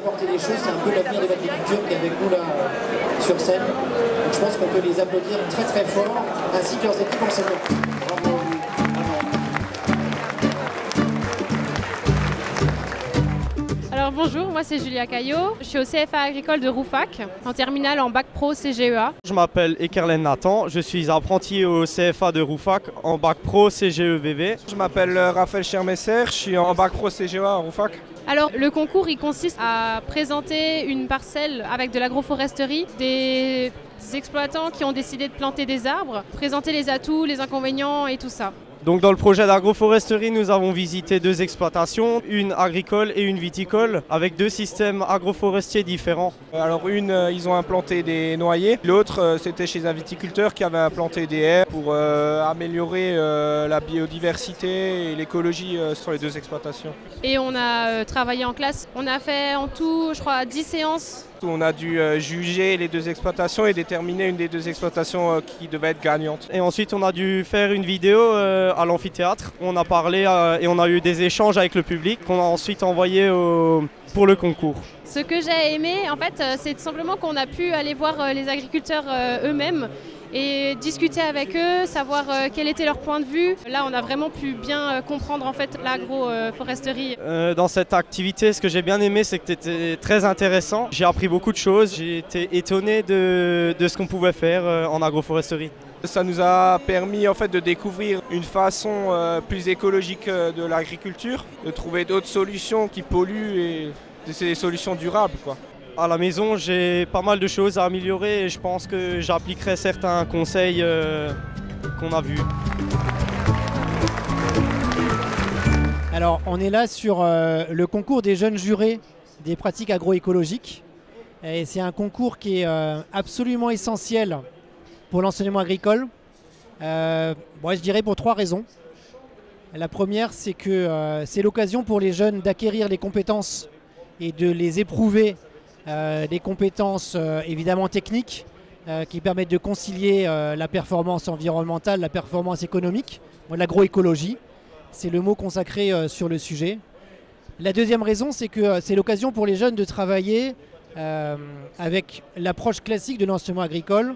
apporter des choses, c'est un peu l'avenir de l'agriculture qui est avec nous là sur scène. Donc je pense qu'on peut les applaudir très très fort, ainsi que leurs équipes enseignantes. Bravo. Alors bonjour, moi c'est Julia Caillot, je suis au CFA agricole de Roufac, en terminale en bac pro CGEA. Je m'appelle Ekerlen Nathan, je suis apprenti au CFA de Roufac en bac pro CGEVV. Je m'appelle Raphaël Schermesser, je suis en bac pro CGEA à Roufac. Alors le concours il consiste à présenter une parcelle avec de l'agroforesterie, des exploitants qui ont décidé de planter des arbres, présenter les atouts, les inconvénients et tout ça. Donc dans le projet d'agroforesterie, nous avons visité 2 exploitations, une agricole et une viticole, avec 2 systèmes agroforestiers différents. Alors une, ils ont implanté des noyers, l'autre c'était chez un viticulteur qui avait implanté des haies pour améliorer la biodiversité et l'écologie sur les 2 exploitations. Et on a travaillé en classe, on a fait en tout je crois 10 séances. On a dû juger les 2 exploitations et déterminer une des 2 exploitations qui devait être gagnante. Et ensuite on a dû faire une vidéo à l'amphithéâtre. On a parlé et on a eu des échanges avec le public qu'on a ensuite envoyé pour le concours. Ce que j'ai aimé en fait c'est tout simplement qu'on a pu aller voir les agriculteurs eux-mêmes et discuter avec eux, savoir quel était leur point de vue. Là, on a vraiment pu bien comprendre en fait l'agroforesterie. Dans cette activité, ce que j'ai bien aimé, c'est que c'était très intéressant. J'ai appris beaucoup de choses. J'ai été étonné de ce qu'on pouvait faire en agroforesterie. Ça nous a permis en fait de découvrir une façon plus écologique de l'agriculture, de trouver d'autres solutions qui polluent et des solutions durables, quoi. À la maison, j'ai pas mal de choses à améliorer et je pense que j'appliquerai certains conseils qu'on a vus. Alors, on est là sur le concours des jeunes jurés des pratiques agroécologiques. Et c'est un concours qui est absolument essentiel pour l'enseignement agricole. Je dirais pour 3 raisons. La première, c'est que c'est l'occasion pour les jeunes d'acquérir les compétences et de les éprouver. Des compétences évidemment techniques qui permettent de concilier la performance environnementale, la performance économique, l'agroécologie, c'est le mot consacré sur le sujet. La deuxième raison, c'est que c'est l'occasion pour les jeunes de travailler avec l'approche classique de l'enseignement agricole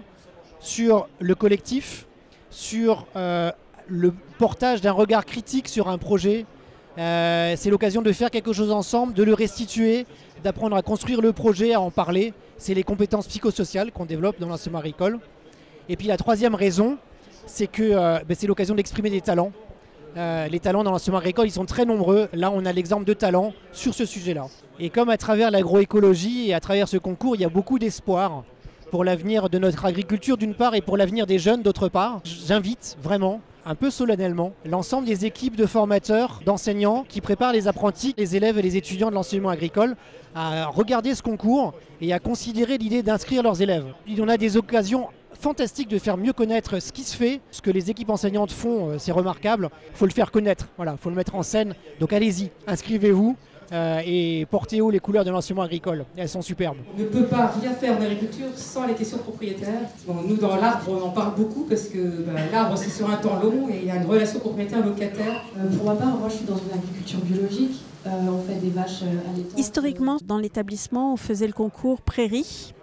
sur le collectif, sur le portage d'un regard critique sur un projet. C'est l'occasion de faire quelque chose ensemble, de le restituer, d'apprendre à construire le projet, à en parler. C'est les compétences psychosociales qu'on développe dans l'enseignement agricole. Et puis la troisième raison, c'est que c'est l'occasion d'exprimer des talents. Les talents dans l'enseignement agricole, ils sont très nombreux. Là, on a l'exemple de talents sur ce sujet-là. Et comme à travers l'agroécologie et à travers ce concours, il y a beaucoup d'espoir pour l'avenir de notre agriculture d'une part et pour l'avenir des jeunes d'autre part, j'invite vraiment un peu solennellement l'ensemble des équipes de formateurs, d'enseignants qui préparent les apprentis, les élèves et les étudiants de l'enseignement agricole à regarder ce concours et à considérer l'idée d'inscrire leurs élèves. Il y en a des occasions fantastiques de faire mieux connaître ce qui se fait, ce que les équipes enseignantes font, c'est remarquable. Il faut le faire connaître, il faut le mettre en scène. Donc allez-y, inscrivez-vous. Et portez haut les couleurs de l'enseignement agricole. Elles sont superbes. On ne peut pas rien faire en agriculture sans les questions propriétaires. Bon, nous, dans l'arbre, on en parle beaucoup parce que l'arbre, c'est sur un temps long et il y a une relation propriétaire-locataire. Pour ma part, moi, je suis dans une agriculture biologique. On fait des vaches à l'étang. Historiquement, dans l'établissement, on faisait le concours prairie.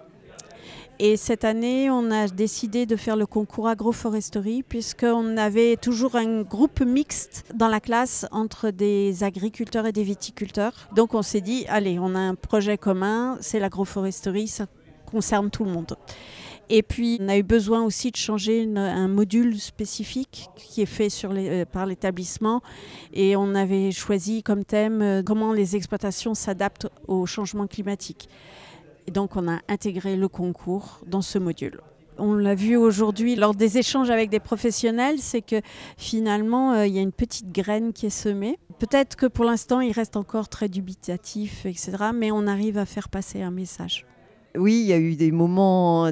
Et cette année, on a décidé de faire le concours agroforesterie puisqu'on avait toujours un groupe mixte dans la classe entre des agriculteurs et des viticulteurs. Donc on s'est dit, allez, on a un projet commun, c'est l'agroforesterie, ça concerne tout le monde. Et puis on a eu besoin aussi de changer un module spécifique qui est fait par l'établissement. Et on avait choisi comme thème comment les exploitations s'adaptent au changement climatique. Et donc on a intégré le concours dans ce module. On l'a vu aujourd'hui lors des échanges avec des professionnels, c'est que finalement il y a une petite graine qui est semée. Peut-être que pour l'instant il reste encore très dubitatif, etc. Mais on arrive à faire passer un message. Oui, il y a eu des moments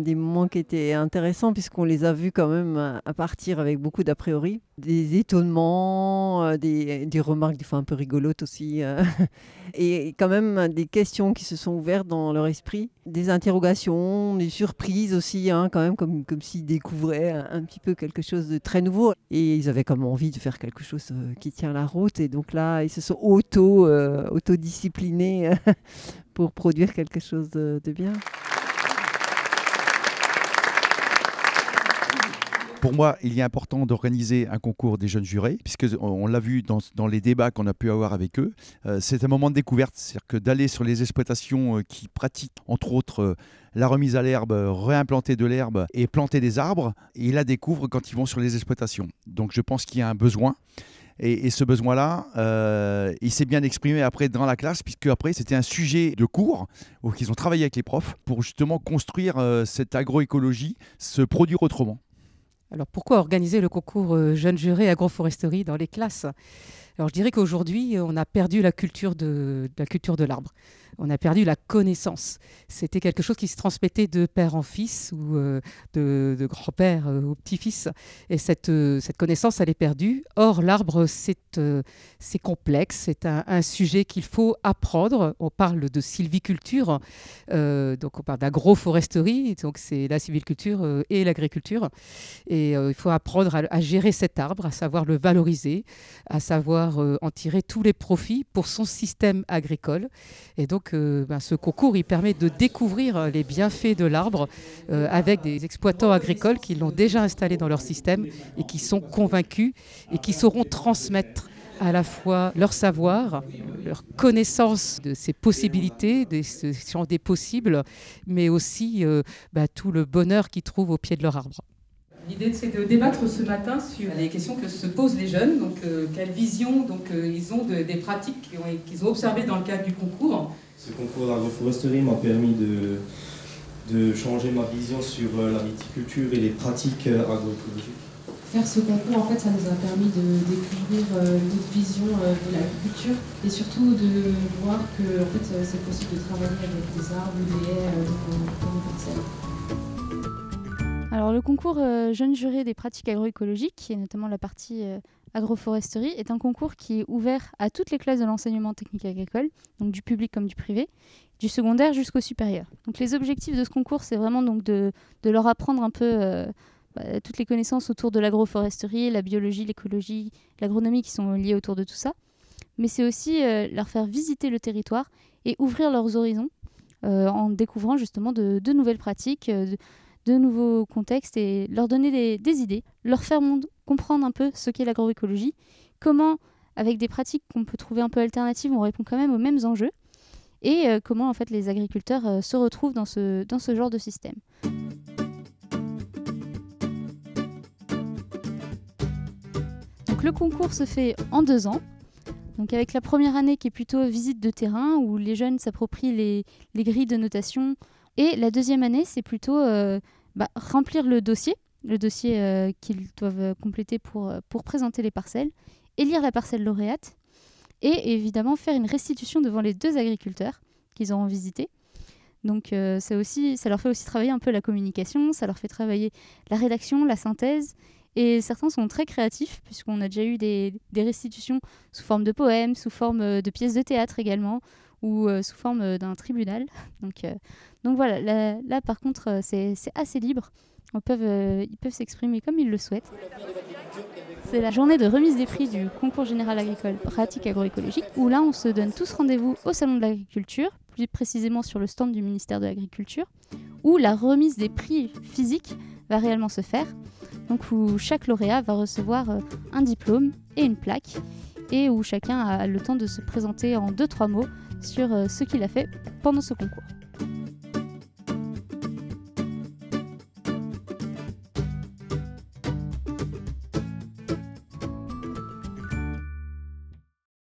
qui étaient intéressants puisqu'on les a vus quand même à partir avec beaucoup d'a priori. Des étonnements, des remarques des fois un peu rigolotes aussi. Et quand même des questions qui se sont ouvertes dans leur esprit. Des interrogations, des surprises aussi, quand même, comme s'ils découvraient un petit peu quelque chose de très nouveau. Et ils avaient comme envie de faire quelque chose qui tient la route. Et donc là, ils se sont autodisciplinés pour produire quelque chose de bien. Pour moi, il est important d'organiser un concours des jeunes jurés, puisqu'on l'a vu dans les débats qu'on a pu avoir avec eux. C'est un moment de découverte, c'est-à-dire que d'aller sur les exploitations qui pratiquent, entre autres, la remise à l'herbe, réimplanter de l'herbe et planter des arbres, et ils la découvrent quand ils vont sur les exploitations. Donc je pense qu'il y a un besoin. Et ce besoin-là, il s'est bien exprimé après dans la classe, puisque après c'était un sujet de cours où ils ont travaillé avec les profs pour justement construire cette agroécologie, se produire autrement. Alors pourquoi organiser le concours Jeunes Jurés Agroforesterie dans les classes ? Alors je dirais qu'aujourd'hui, on a perdu la culture de l'arbre. On a perdu la connaissance. C'était quelque chose qui se transmettait de père en fils ou de grand-père au petit-fils. Et cette connaissance, elle est perdue. Or, l'arbre, c'est complexe. C'est un sujet qu'il faut apprendre. On parle de sylviculture, donc on parle d'agroforesterie. Donc c'est la sylviculture et l'agriculture. Et il faut apprendre à gérer cet arbre, à savoir le valoriser, à savoir en tirer tous les profits pour son système agricole. Et donc, ce concours, il permet de découvrir les bienfaits de l'arbre avec des exploitants agricoles qui l'ont déjà installé dans leur système et qui sont convaincus et qui sauront transmettre à la fois leur savoir, leur connaissance de ces possibilités, des champs des possibles, mais aussi tout le bonheur qu'ils trouvent au pied de leur arbre. L'idée, c'est de débattre ce matin sur les questions que se posent les jeunes, donc quelle vision ils ont des pratiques qu'ils ont observées dans le cadre du concours. Ce concours d'agroforesterie m'a permis de changer ma vision sur la viticulture et les pratiques agroécologiques. Faire ce concours, en fait, ça nous a permis de découvrir notre vision de l'agriculture et surtout de voir que en fait, c'est possible de travailler avec des arbres ou des haies dans nos parcelles. Alors le concours Jeunes Jurés des pratiques agroécologiques, et notamment la partie agroforesterie, est un concours qui est ouvert à toutes les classes de l'enseignement technique agricole, donc du public comme du privé, du secondaire jusqu'au supérieur. Donc les objectifs de ce concours, c'est vraiment donc de leur apprendre un peu toutes les connaissances autour de l'agroforesterie, la biologie, l'écologie, l'agronomie qui sont liées autour de tout ça. Mais c'est aussi leur faire visiter le territoire et ouvrir leurs horizons en découvrant justement de nouvelles pratiques, de nouveaux contextes et leur donner des idées, leur faire comprendre un peu ce qu'est l'agroécologie, comment, avec des pratiques qu'on peut trouver un peu alternatives, on répond quand même aux mêmes enjeux, et comment en fait les agriculteurs se retrouvent dans ce genre de système. Donc le concours se fait en 2 ans, donc avec la première année qui est plutôt visite de terrain, où les jeunes s'approprient les grilles de notation, et la deuxième année, c'est plutôt remplir le dossier qu'ils doivent compléter pour présenter les parcelles, élire la parcelle lauréate et évidemment faire une restitution devant les 2 agriculteurs qu'ils auront visités. Donc ça leur fait aussi travailler un peu la communication, ça leur fait travailler la rédaction, la synthèse. Et certains sont très créatifs, puisqu'on a déjà eu des restitutions sous forme de poèmes, sous forme de pièces de théâtre également, ou sous forme d'un tribunal. Donc voilà, là par contre c'est assez libre. Ils peuvent s'exprimer comme ils le souhaitent. C'est la journée de remise des prix du concours général agricole pratique agroécologique, où là on se donne tous rendez-vous au salon de l'agriculture, plus précisément sur le stand du ministère de l'Agriculture, où la remise des prix physiques va réellement se faire. Donc où chaque lauréat va recevoir un diplôme et une plaque, et où chacun a le temps de se présenter en 2-3 mots sur ce qu'il a fait pendant ce concours.